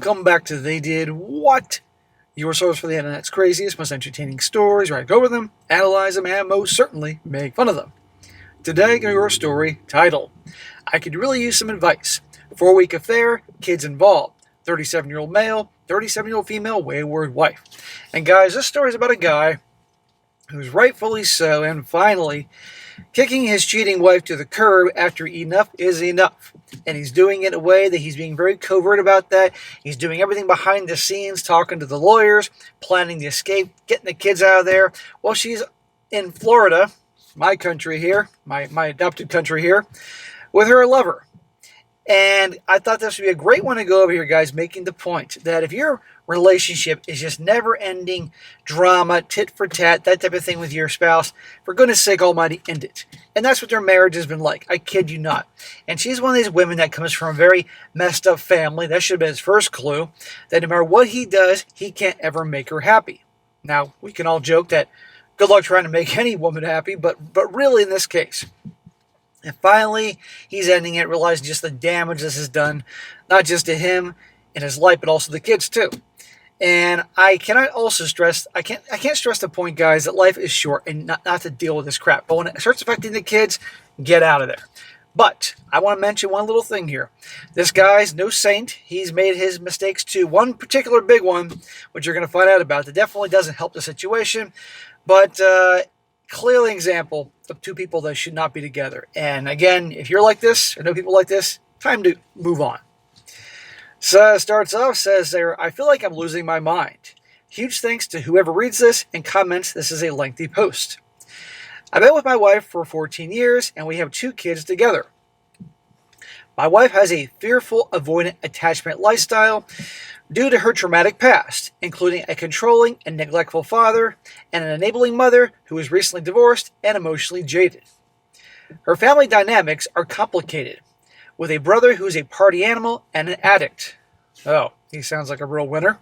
Welcome back to They Did What? Your source for the internet's craziest, most entertaining stories, where I go over them, analyze them, and most certainly make fun of them. Today, your story titled, I Could Really Use Some Advice. 4-week affair, kids involved. 37-year-old male, 37-year-old female, wayward wife. And guys, this story is about a guy who's rightfully so, and finally, kicking his cheating wife to the curb after enough is enough. And he's doing it in a way that he's being very covert about that. He's doing everything behind the scenes, talking to the lawyers, planning the escape, getting the kids out of there. Well, she's in Florida, my country here, my adopted country here, with her lover. And I thought this would be a great one to go over here, guys, making the point that if your relationship is just never-ending drama, tit for tat, that type of thing with your spouse, for goodness sake almighty, end it. And that's what their marriage has been like. I kid you not. And she's one of these women that comes from a very messed up family. That should have been his first clue, that no matter what he does, he can't ever make her happy. Now, we can all joke that good luck trying to make any woman happy, but really in this case. And finally, he's ending it, realizing just the damage this has done, not just to him and his life, but also the kids too. And I cannot also stress, I can't stress the point, guys, that life is short and not to deal with this crap. But when it starts affecting the kids, get out of there. But I want to mention one little thing here. This guy's no saint. He's made his mistakes too. One particular big one, which you're going to find out about, that definitely doesn't help the situation. But clearly an example of two people that should not be together. And again, if you're like this or know people like this, time to move on. So starts off, says there, I feel like I'm losing my mind. Huge thanks to whoever reads this and comments this is a lengthy post. I've been with my wife for 14 years and we have 2 kids together. My wife has a fearful, avoidant attachment lifestyle due to her traumatic past, including a controlling and neglectful father and an enabling mother who was recently divorced and emotionally jaded. Her family dynamics are complicated, with a brother who is a party animal and an addict. Oh, he sounds like a real winner.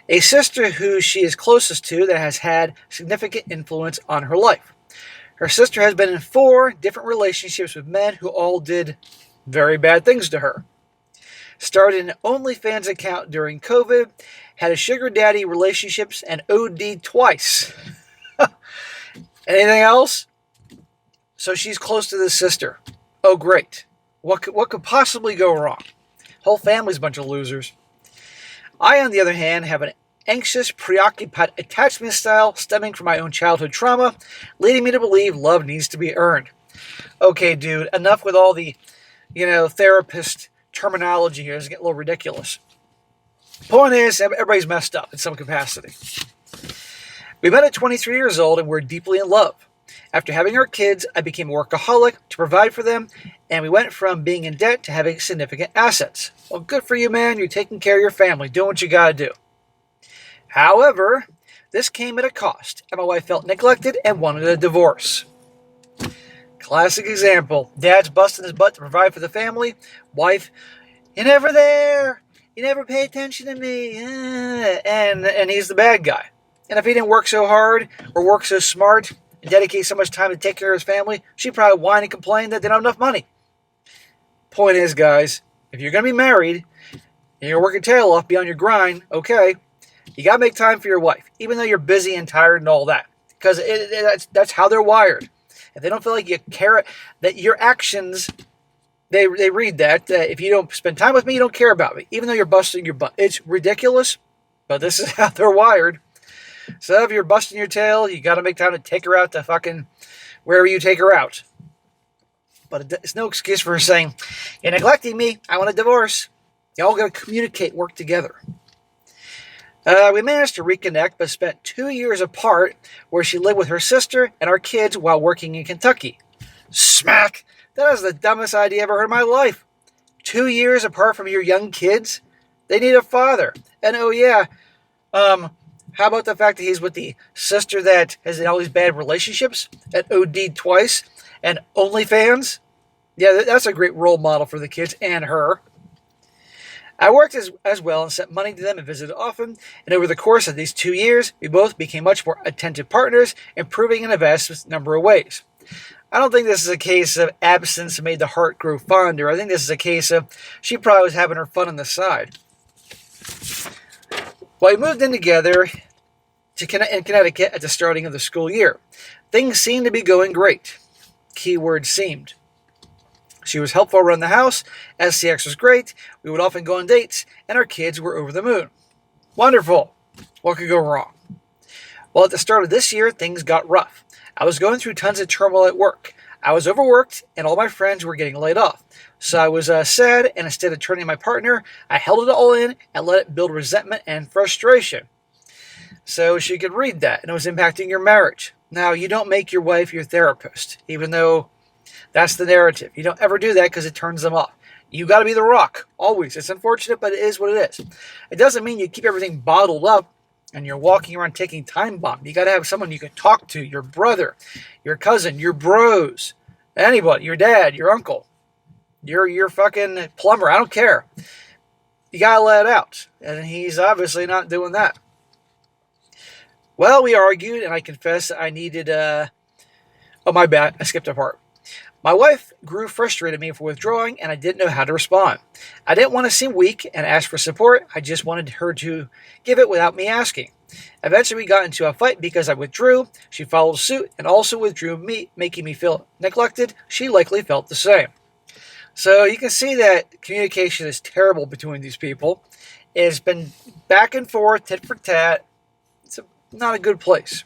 A sister who she is closest to that has had significant influence on her life. Her sister has been in 4 different relationships with men who all did very bad things to her. Started an OnlyFans account during COVID, had a sugar daddy relationships, and OD'd twice. Anything else? So she's close to this sister. Oh, great. What could possibly go wrong? Whole family's a bunch of losers. I, on the other hand, have an anxious, preoccupied attachment style stemming from my own childhood trauma, leading me to believe love needs to be earned. Okay, dude, enough with all the, therapist terminology here. It's getting a little ridiculous. Point is, everybody's messed up in some capacity. We met at 23 years old and we're deeply in love. After having our kids, I became a workaholic to provide for them, and we went from being in debt to having significant assets. Well, good for you, man. You're taking care of your family, doing what you gotta do. However, this came at a cost, and my wife felt neglected and wanted a divorce. Classic example. Dad's busting his butt to provide for the family. Wife, you're never there. You never pay attention to me. And he's the bad guy. And if he didn't work so hard or work so smart and dedicate so much time to take care of his family, she'd probably whine and complain that they don't have enough money. Point is, guys, if you're going to be married and you're working tail off, be on your grind, okay, you got to make time for your wife, even though you're busy and tired and all that. Because that's how they're wired. If they don't feel like you care, that your actions, they read that. If you don't spend time with me, you don't care about me, even though you're busting your butt. It's ridiculous, but this is how they're wired. So if you're busting your tail, you got to make time to take her out to fucking wherever you take her out. But it's no excuse for her saying, you're neglecting me, I want a divorce. Y'all got to communicate, work together. We managed to reconnect, but spent 2 years apart where she lived with her sister and our kids while working in Kentucky. Smack! That is the dumbest idea I ever heard in my life. 2 years apart from your young kids? They need a father. And oh yeah, how about the fact that he's with the sister that has all these bad relationships, that OD'd twice, and OnlyFans? Yeah, that's a great role model for the kids and her. I worked as well and sent money to them and visited often, and over the course of these 2 years, we both became much more attentive partners, improving in a vast number of ways. I don't think this is a case of absence made the heart grow fonder. I think this is a case of she probably was having her fun on the side. Well, we moved in together in Connecticut at the starting of the school year. Things seemed to be going great. Keyword seemed. She was helpful around the house, SCX was great, we would often go on dates, and our kids were over the moon. Wonderful. What could go wrong? Well, at the start of this year, things got rough. I was going through tons of turmoil at work. I was overworked, and all my friends were getting laid off. So I was sad, and instead of turning to my partner, I held it all in and let it build resentment and frustration. So she could read that, and it was impacting your marriage. Now, you don't make your wife your therapist, even though that's the narrative. You don't ever do that because it turns them off. You got to be the rock, always. It's unfortunate, but it is what it is. It doesn't mean you keep everything bottled up and you're walking around taking time bomb. You got to have someone you can talk to, your brother, your cousin, your bros, anybody, your dad, your uncle, your fucking plumber. I don't care. You got to let it out. And he's obviously not doing that. Well, we argued, and I confess I needed, oh, my bad, I skipped a part. My wife grew frustrated at me for withdrawing, and I didn't know how to respond. I didn't want to seem weak and ask for support. I just wanted her to give it without me asking. Eventually, we got into a fight because I withdrew. She followed suit and also withdrew me, making me feel neglected. She likely felt the same. So you can see that communication is terrible between these people. It's been back and forth, tit for tat. It's not a good place.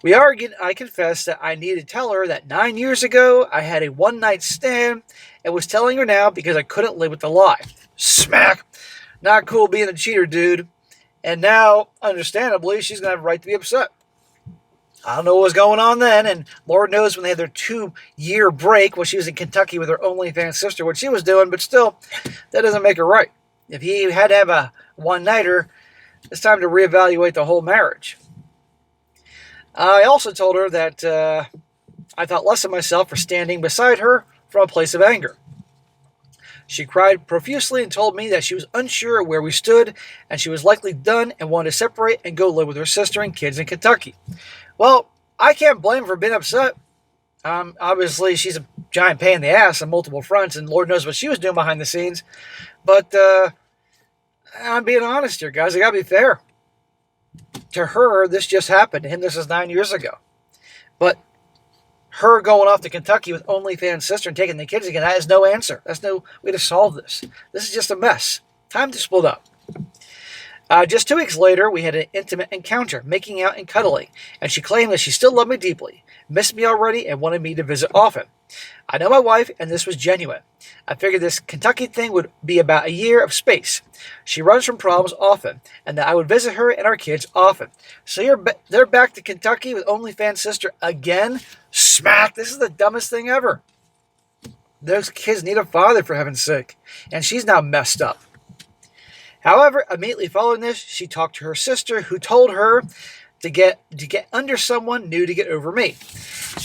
We argued, I confessed that I needed to tell her that 9 years ago I had a one-night stand and was telling her now because I couldn't live with the lie. Smack! Not cool being a cheater, dude. And now, understandably, she's going to have a right to be upset. I don't know what was going on then, and Lord knows when they had their 2-year break, when she was in Kentucky with her OnlyFans sister, what she was doing, but still, that doesn't make her right. If he had to have a one-nighter, it's time to reevaluate the whole marriage. I also told her that I thought less of myself for standing beside her from a place of anger. She cried profusely and told me that she was unsure where we stood and she was likely done and wanted to separate and go live with her sister and kids in Kentucky. Well, I can't blame her for being upset. Obviously, she's a giant pain in the ass on multiple fronts, and Lord knows what she was doing behind the scenes. But I'm being honest here, guys. I got to be fair. To her, this just happened. To him, this is 9 years ago. But her going off to Kentucky with OnlyFans sister and taking the kids again, that is no answer. That's no way to solve this. This is just a mess. Time to split up. Just 2 weeks later, we had an intimate encounter, making out and cuddling, and she claimed that she still loved me deeply, missed me already, and wanted me to visit often. I know my wife, and this was genuine. I figured this Kentucky thing would be about a year of space. She runs from problems often, and that I would visit her and our kids often. So they're back to Kentucky with OnlyFans sister again? Smack! This is the dumbest thing ever. Those kids need a father, for heaven's sake, and she's now messed up. However, immediately following this, she talked to her sister, who told her to get under someone new to get over me,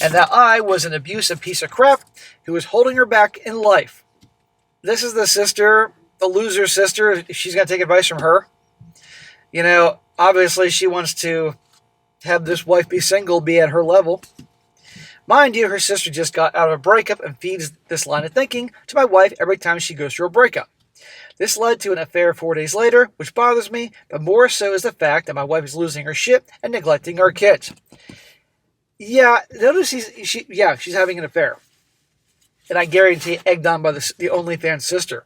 and that I was an abusive piece of crap who was holding her back in life. This is the sister, the loser sister. She's going to take advice from her. You know, obviously she wants to have this wife be single, be at her level. Mind you, her sister just got out of a breakup and feeds this line of thinking to my wife every time she goes through a breakup. This led to an affair 4 days later, which bothers me, but more so is the fact that my wife is losing her shit and neglecting our kids. Yeah, notice she's having an affair. And I guarantee egged on by the OnlyFans sister.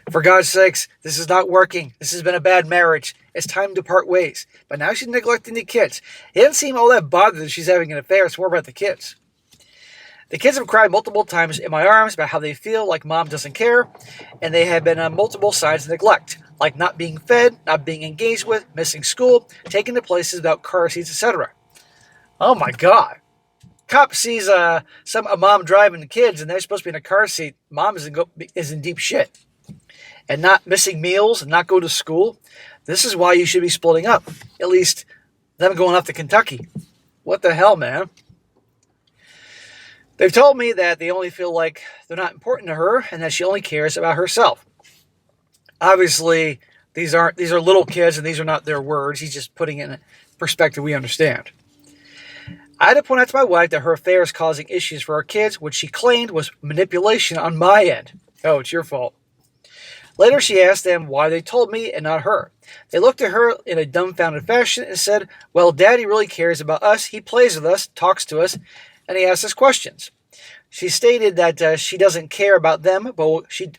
For God's sakes, this is not working. This has been a bad marriage. It's time to part ways. But now she's neglecting the kids. It doesn't seem all that bothered that she's having an affair. It's more about the kids. The kids have cried multiple times in my arms about how they feel like mom doesn't care, and they have been on multiple signs of neglect, like not being fed, not being engaged with, missing school, taken to places without car seats, etc. Oh my God. Cop sees a mom driving the kids, and they're supposed to be in a car seat. Mom is in deep shit. And not missing meals and not going to school. This is why you should be splitting up. At least them going off to Kentucky. What the hell, man? They've told me that they only feel like they're not important to her and that she only cares about herself. Obviously, these are little kids and these are not their words. He's just putting it in a perspective we understand. I had to point out to my wife that her affair is causing issues for our kids, which she claimed was manipulation on my end. Oh, it's your fault. Later, she asked them why they told me and not her. They looked at her in a dumbfounded fashion and said, "Well, Daddy really cares about us. He plays with us, talks to us, and he asks us questions." She stated that she doesn't care about them, but she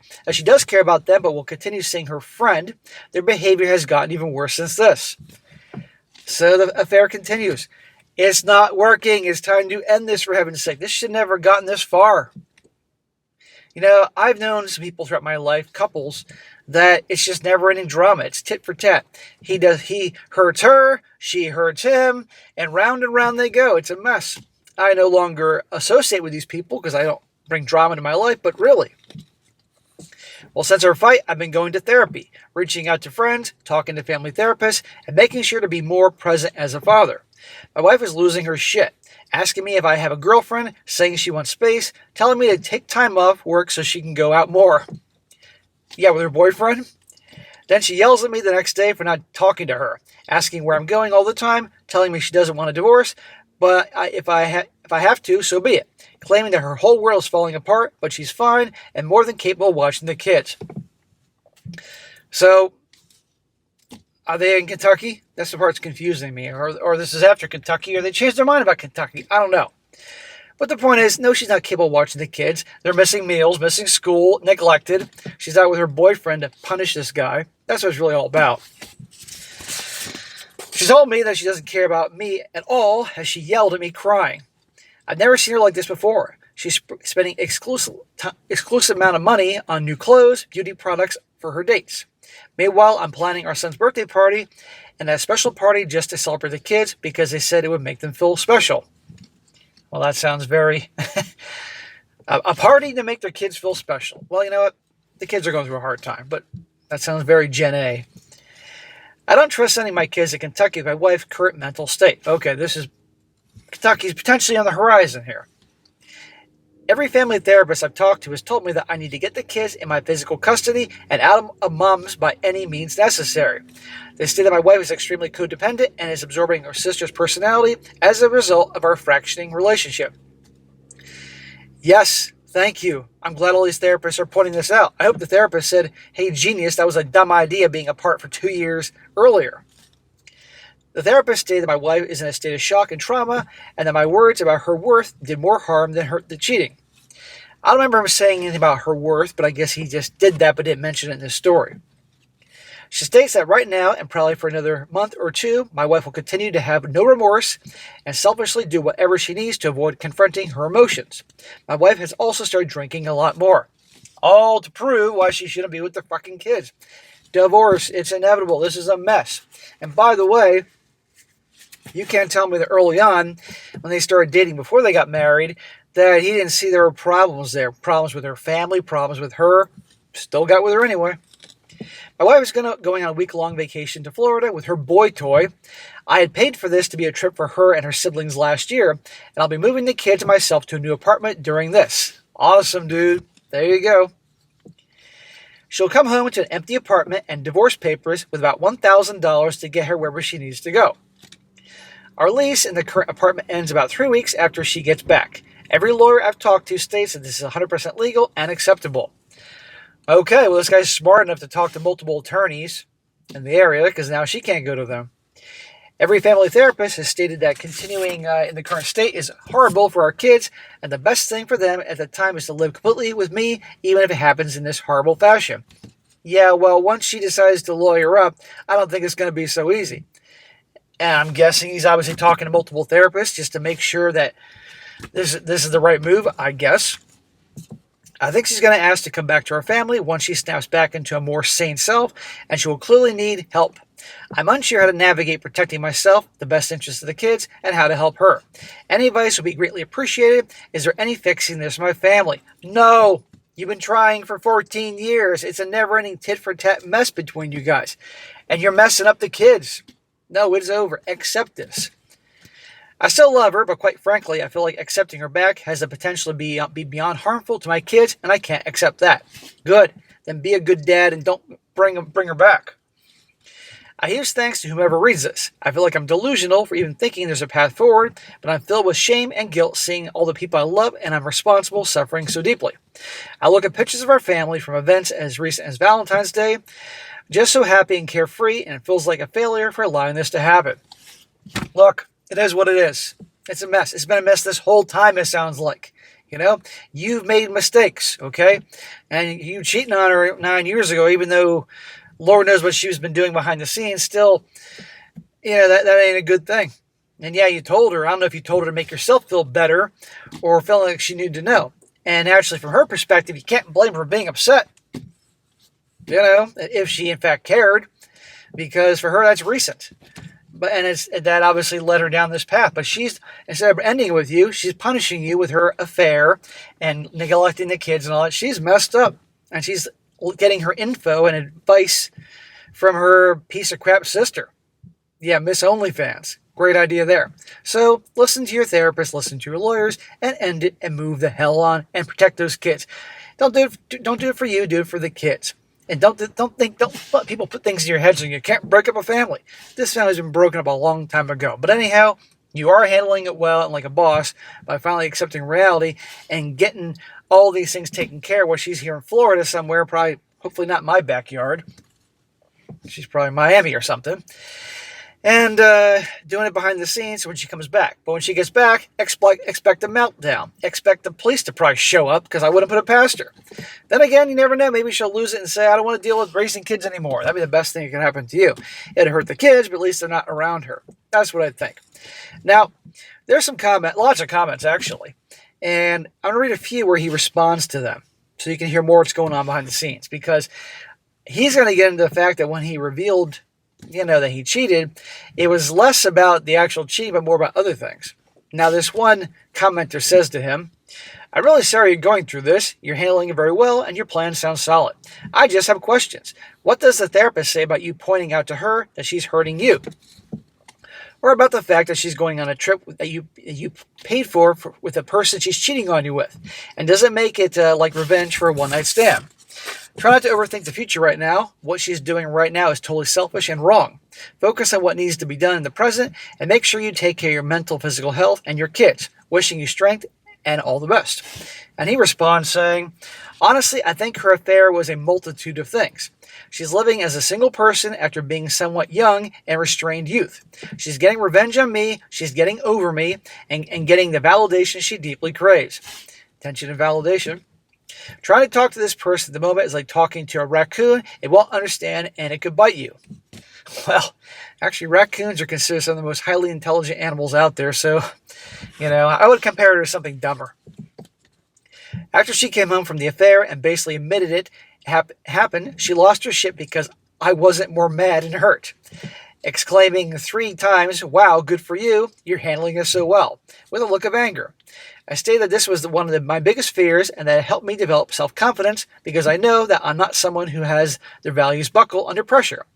does care about them, but will continue seeing her friend. Their behavior has gotten even worse since this. So the affair continues. It's not working. It's time to end this, for heaven's sake. This should never have gotten this far. I've known some people throughout my life, couples, that it's just never-ending drama. It's tit for tat. He hurts her, she hurts him, and round they go. It's a mess. I no longer associate with these people because I don't bring drama into my life, but really. Well, since our fight, I've been going to therapy, reaching out to friends, talking to family therapists, and making sure to be more present as a father. My wife is losing her shit, asking me if I have a girlfriend, saying she wants space, telling me to take time off work so she can go out more. Yeah, with her boyfriend? Then she yells at me the next day for not talking to her, asking where I'm going all the time, telling me she doesn't want a divorce, but if I have to, so be it, claiming that her whole world is falling apart, but she's fine and more than capable of watching the kids. So, are they in Kentucky? That's the part that's confusing me. Or this is after Kentucky, or they changed their mind about Kentucky. I don't know. But the point is, no, she's not capable of watching the kids. They're missing meals, missing school, neglected. She's out with her boyfriend to punish this guy. That's what it's really all about. She told me that she doesn't care about me at all as she yelled at me crying. I've never seen her like this before. She's spending exclusive amount of money on new clothes, beauty products for her dates. Meanwhile, I'm planning our son's birthday party and a special party just to celebrate the kids because they said it would make them feel special. Well, that sounds very... a party to make their kids feel special. Well, you know what? The kids are going through a hard time, but that sounds very Gen A. I don't trust sending my kids to Kentucky with my wife's current mental state. Okay, Kentucky's potentially on the horizon here. Every family therapist I've talked to has told me that I need to get the kids in my physical custody and out of mom's by any means necessary. They state that my wife is extremely codependent and is absorbing her sister's personality as a result of our fracturing relationship. Yes, thank you. I'm glad all these therapists are pointing this out. I hope the therapist said, "Hey, genius, that was a dumb idea being apart for 2 years earlier." The therapist stated that my wife is in a state of shock and trauma, and that my words about her worth did more harm than the cheating. I don't remember him saying anything about her worth, but I guess he just did that but didn't mention it in this story. She states that right now, and probably for another month or two, my wife will continue to have no remorse and selfishly do whatever she needs to avoid confronting her emotions. My wife has also started drinking a lot more. All to prove why she shouldn't be with the fucking kids. Divorce, it's inevitable. This is a mess. And by the way, you can't tell me that early on, when they started dating before they got married, that he didn't see there were problems there. Problems with her family, problems with her. Still got with her anyway. My wife is going on a week-long vacation to Florida with her boy toy. I had paid for this to be a trip for her and her siblings last year, and I'll be moving the kids and myself to a new apartment during this. Awesome, dude. There you go. She'll come home to an empty apartment and divorce papers with about $1,000 to get her wherever she needs to go. Our lease in the current apartment ends about 3 weeks after she gets back. Every lawyer I've talked to states that this is 100% legal and acceptable. Okay, well, this guy's smart enough to talk to multiple attorneys in the area because now she can't go to them. Every family therapist has stated that continuing in the current state is horrible for our kids, and the best thing for them at the time is to live completely with me, even if it happens in this horrible fashion. Yeah, well, once she decides to lawyer up, I don't think it's going to be so easy. And I'm guessing he's obviously talking to multiple therapists just to make sure that this is the right move, I guess. I think she's going to ask to come back to her family once she snaps back into a more sane self, and she will clearly need help. I'm unsure how to navigate protecting myself, the best interest of the kids, and how to help her. Any advice would be greatly appreciated. Is there any fixing this for my family? No! You've been trying for 14 years. It's a never-ending tit-for-tat mess between you guys. And you're messing up the kids. No, it's over. Accept this. I still love her, but quite frankly, I feel like accepting her back has the potential to be beyond harmful to my kids, and I can't accept that. Good. Then be a good dad and don't bring her back. A huge thanks to whomever reads this. I feel like I'm delusional for even thinking there's a path forward, but I'm filled with shame and guilt seeing all the people I love and I'm responsible suffering so deeply. I look at pictures of our family from events as recent as Valentine's Day, just so happy and carefree, and it feels like a failure for allowing this to happen. Look, it is what it is. It's a mess. It's been a mess this whole time, it sounds like. You've made mistakes, okay? And you cheating on her 9 years ago, even though Lord knows what she's been doing behind the scenes, still, that ain't a good thing. And yeah, you told her. I don't know if you told her to make yourself feel better or feeling like she needed to know. And actually, from her perspective, you can't blame her for being upset, if she in fact cared, because for her, that's recent. That obviously led her down this path. But she's, instead of ending it with you, she's punishing you with her affair and neglecting the kids and all that. She's messed up. And she's getting her info and advice from her piece of crap sister. Yeah, Miss OnlyFans. Great idea there. So listen to your therapist, listen to your lawyers, and end it and move the hell on and protect those kids. Don't do it for you. Do it for the kids. And don't let people put things in your head so you can't break up a family. This family's been broken up a long time ago. But anyhow, you are handling it well and like a boss by finally accepting reality and getting all these things taken care of while she's here in Florida somewhere, probably, hopefully not my backyard. She's probably in Miami or something. And doing it behind the scenes when she comes back. But when she gets back, expect a meltdown. Expect the police to probably show up because I wouldn't put it past her. Then again, you never know. Maybe she'll lose it and say, I don't want to deal with raising kids anymore. That'd be the best thing that can happen to you. It'd hurt the kids, but at least they're not around her. That's what I think. Now, there's lots of comments actually. And I'm going to read a few where he responds to them so you can hear more what's going on behind the scenes. Because he's going to get into the fact that when he revealed that he cheated, it was less about the actual cheating, but more about other things. Now, this one commenter says to him, I'm really sorry you're going through this. You're handling it very well, and your plan sounds solid. I just have questions. What does the therapist say about you pointing out to her that she's hurting you? Or about the fact that she's going on a trip that you paid for with a person she's cheating on you with? And does it make it like revenge for a one-night stand? Try not to overthink the future right now. What she's doing right now is totally selfish and wrong. Focus on what needs to be done in the present and make sure you take care of your mental, physical health and your kids. Wishing you strength and all the best. And he responds saying, honestly, I think her affair was a multitude of things. She's living as a single person after being somewhat young and restrained youth. She's getting revenge on me, she's getting over me, and getting the validation she deeply craves. Attention and validation. Trying to talk to this person at the moment is like talking to a raccoon. It won't understand and it could bite you. Well, actually, raccoons are considered some of the most highly intelligent animals out there, so, I would compare her to something dumber. After she came home from the affair and basically admitted it happened, she lost her shit because I wasn't more mad and hurt. Exclaiming 3 times, wow, good for you, you're handling this so well, with a look of anger. I stated that this was one of my biggest fears and that it helped me develop self-confidence because I know that I'm not someone who has their values buckle under pressure.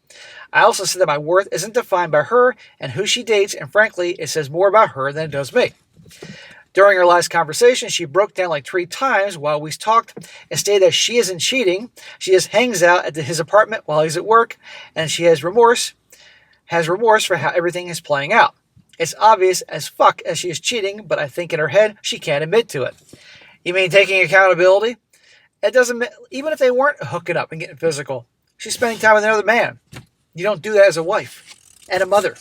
I also said that my worth isn't defined by her and who she dates, and frankly, it says more about her than it does me. During our last conversation, she broke down like 3 times while we talked and stated that she isn't cheating. She just hangs out at his apartment while he's at work, and she has remorse for how everything is playing out. It's obvious as fuck as she is cheating, but I think in her head, she can't admit to it. You mean taking accountability? It doesn't, even if they weren't hooking up and getting physical, she's spending time with another man. You don't do that as a wife and a mother.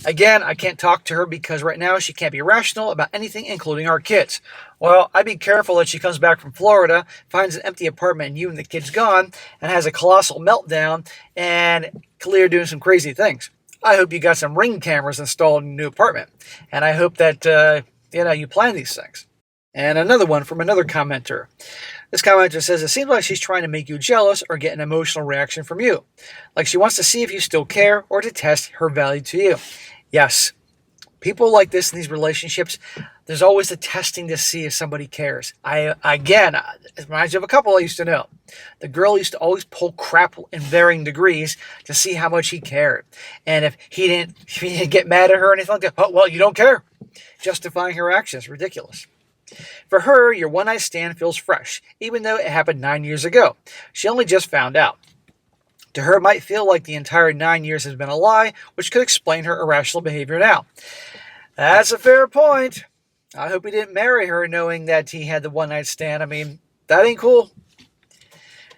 Again, I can't talk to her because right now she can't be rational about anything, including our kids. Well, I'd be careful that she comes back from Florida, finds an empty apartment and you and the kids gone, and has a colossal meltdown, and clear doing some crazy things. I hope you got some Ring cameras installed in your new apartment, and I hope that you plan these things. And another one from another commenter. This commenter says, it seems like she's trying to make you jealous or get an emotional reaction from you. Like she wants to see if you still care or to test her value to you. Yes, people like this in these relationships, there's always the testing to see if somebody cares. It reminds me of a couple I used to know. The girl used to always pull crap in varying degrees to see how much he cared. And if he didn't get mad at her or anything like that, oh, well, you don't care. Justifying her actions, ridiculous. For her, your one-night stand feels fresh, even though it happened 9 years ago. She only just found out. To her, it might feel like the entire 9 years has been a lie, which could explain her irrational behavior now. That's a fair point. I hope he didn't marry her knowing that he had the one-night stand. I mean, that ain't cool.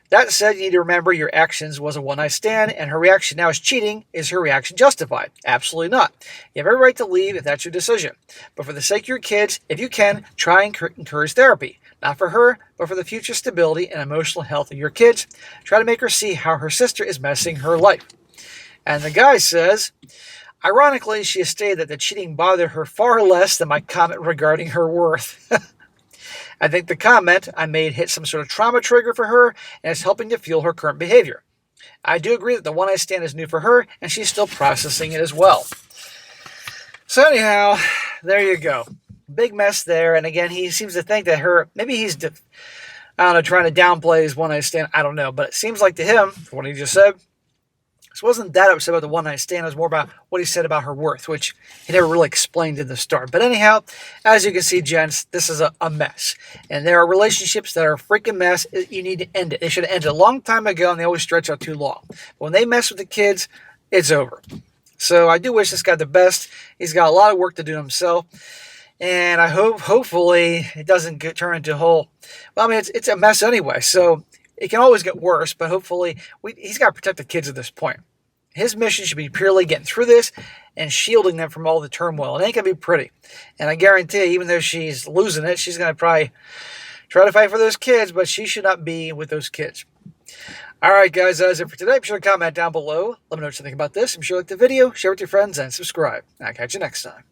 That said, you need to remember your actions was a one-night stand, and her reaction now is cheating. Is her reaction justified? Absolutely not. You have every right to leave if that's your decision. But for the sake of your kids, if you can, try and encourage therapy. Not for her, but for the future stability and emotional health of your kids. Try to make her see how her sister is messing her life. And the guy says, ironically, she has stated that the cheating bothered her far less than my comment regarding her worth. I think the comment I made hit some sort of trauma trigger for her and is helping to fuel her current behavior. I do agree that the one-night stand is new for her, and she's still processing it as well. So anyhow, there you go. Big mess there, and again, he seems to think that maybe he's, trying to downplay his one-night stand. I don't know, but it seems like to him, from what he just said, he wasn't that upset about the one-night stand. It was more about what he said about her worth, which he never really explained in the start. But anyhow, as you can see, gents, this is a mess. And there are relationships that are a freaking mess. You need to end it. They should have ended a long time ago, and they always stretch out too long. But when they mess with the kids, it's over. So I do wish this guy the best. He's got a lot of work to do himself. And I hopefully, it doesn't turn into a whole... Well, I mean, it's a mess anyway, so... It can always get worse, but hopefully he's got to protect the kids at this point. His mission should be purely getting through this and shielding them from all the turmoil. It ain't going to be pretty. And I guarantee you, even though she's losing it, she's going to probably try to fight for those kids, but she should not be with those kids. All right, guys, that's it for today. Be sure to comment down below. Let me know what you think about this. Be sure to like the video, share with your friends, and subscribe. I'll catch you next time.